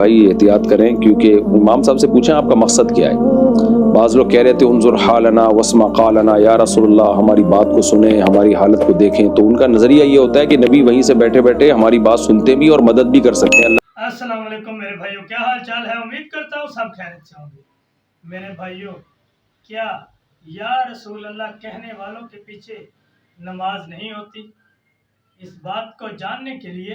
بھائی احتیاط کریں، کیونکہ امام صاحب سے پوچھیں آپ کا مقصد کیا ہے۔ بعض لوگ کہہ رہے تھے انظر حالنا واسمع قالنا، یا رسول اللہ ہماری بات کو سنیں، ہماری حالت کو دیکھیں۔ تو ان کا نظریہ یہ ہوتا ہے کہ نبی وہیں سے بیٹھے بیٹھے ہماری بات سنتے بھی اور مدد بھی کر سکتے ہیں۔ السلام علیکم میرے بھائیوں، کیا حال چال ہے؟ امید کرتا ہوں سب خیریت سے ہوں گے۔ میرے بھائیوں، کیا یا رسول اللہ کہنے والوں کے پیچھے نماز نہیں ہوتی؟ اس بات کو جاننے کے لیے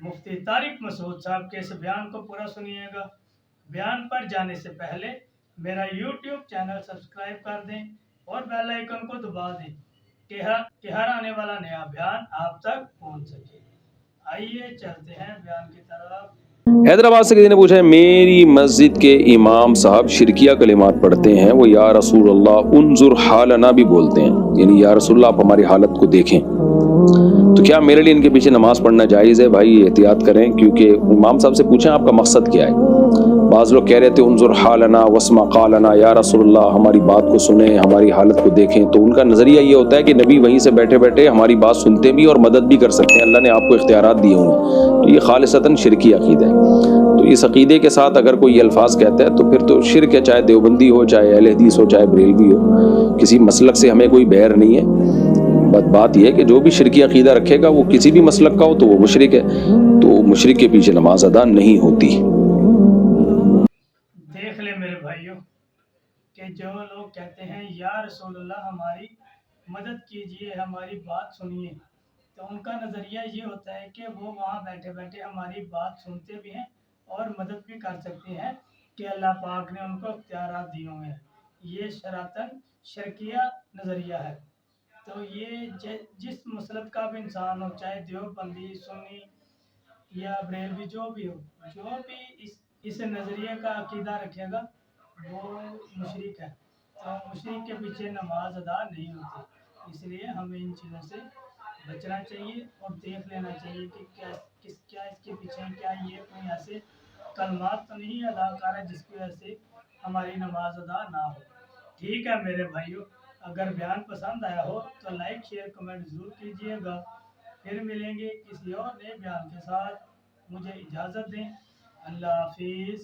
مفتی طارق مسعود صاحب کے اس بیان کو پورا سنیے گا۔ بیان پر جانے سے پہلے میرا یوٹیوب چینل سبسکرائب کر دیں اور بیل آئیکن کو دبا دیں کہ ہر آنے والا نیا بیان آپ تک پہنچ سکے۔ آئیے چلتے ہیں بیان کی طرف۔ حیدرآباد سے کسی نے پوچھا ہے میری مسجد کے امام صاحب شرکیہ کلمات پڑھتے ہیں، وہ یا رسول اللہ انظر حالنا بھی بولتے ہیں، یعنی یا رسول اللہ آپ ہماری حالت کو دیکھیں۔ تو کیا میرے لیے ان کے پیچھے نماز پڑھنا جائز ہے؟ بھائی احتیاط کریں، کیونکہ امام صاحب سے پوچھیں آپ کا مقصد کیا ہے۔ بعض لوگ کہہ رہے تھے انظر حالنا واسمع قالنا، یا رسول اللہ ہماری بات کو سنیں، ہماری حالت کو دیکھیں۔ تو ان کا نظریہ یہ ہوتا ہے کہ نبی وہیں سے بیٹھے بیٹھے ہماری بات سنتے بھی اور مدد بھی کر سکتے ہیں، اللہ نے آپ کو اختیارات دیے ہوئے ہیں۔ تو یہ خالصتاً شرکی عقیدہ ہے۔ تو اس عقیدے کے ساتھ اگر کوئی یہ الفاظ کہتا ہے تو پھر تو شرک ہے، چاہے دیوبندی ہو، چاہے اہل حدیث ہو، چاہے بریلوی ہو۔ کسی مسلک سے ہمیں کوئی بیر نہیں ہے۔ بات یہ ہے کہ جو بھی شرکی عقیدہ رکھے گا وہ کسی بھی مسلک کا ہو تو وہ مشرک ہے، تو مشرک کے پیچھے نماز ادا نہیں ہوتی۔ دیکھ لیں میرے بھائیوں کہ جو لوگ کہتے ہیں یا رسول اللہ ہماری مدد کیجئے، ہماری بات سنیے، تو ان کا نظریہ یہ ہوتا ہے کہ وہ وہاں بیٹھے بیٹھے ہماری بات سنتے بھی ہیں اور مدد بھی کر سکتے ہیں، کہ اللہ پاک نے ان کو اختیارات دیے ہوئے ہیں۔ یہ شرعاً شرکیہ نظریہ ہے۔ تو یہ جس مسلک کا بھی انسان ہو، چاہے دیوبندی، سنی یا بریلوی، جو بھی ہو، جو بھی اس نظریے کا عقیدہ رکھے گا وہ مشرک ہے۔ تو مشرک کے پیچھے نماز ادا نہیں ہوتی۔ اس لیے ہمیں ان چیزوں سے بچنا چاہیے اور دیکھ لینا چاہیے کہ کیا اس کے پیچھے کیا یہ کوئی ایسے کلمات تو نہیں ادا کر رہا جس کی وجہ سے ہماری نماز ادا نہ ہو۔ ٹھیک ہے میرے بھائیوں، اگر بیان پسند آیا ہو تو لائک شیئر کمنٹ ضرور کیجیے گا۔ پھر ملیں گے کسی اور نئے بیان کے ساتھ۔ مجھے اجازت دیں، اللہ حافظ۔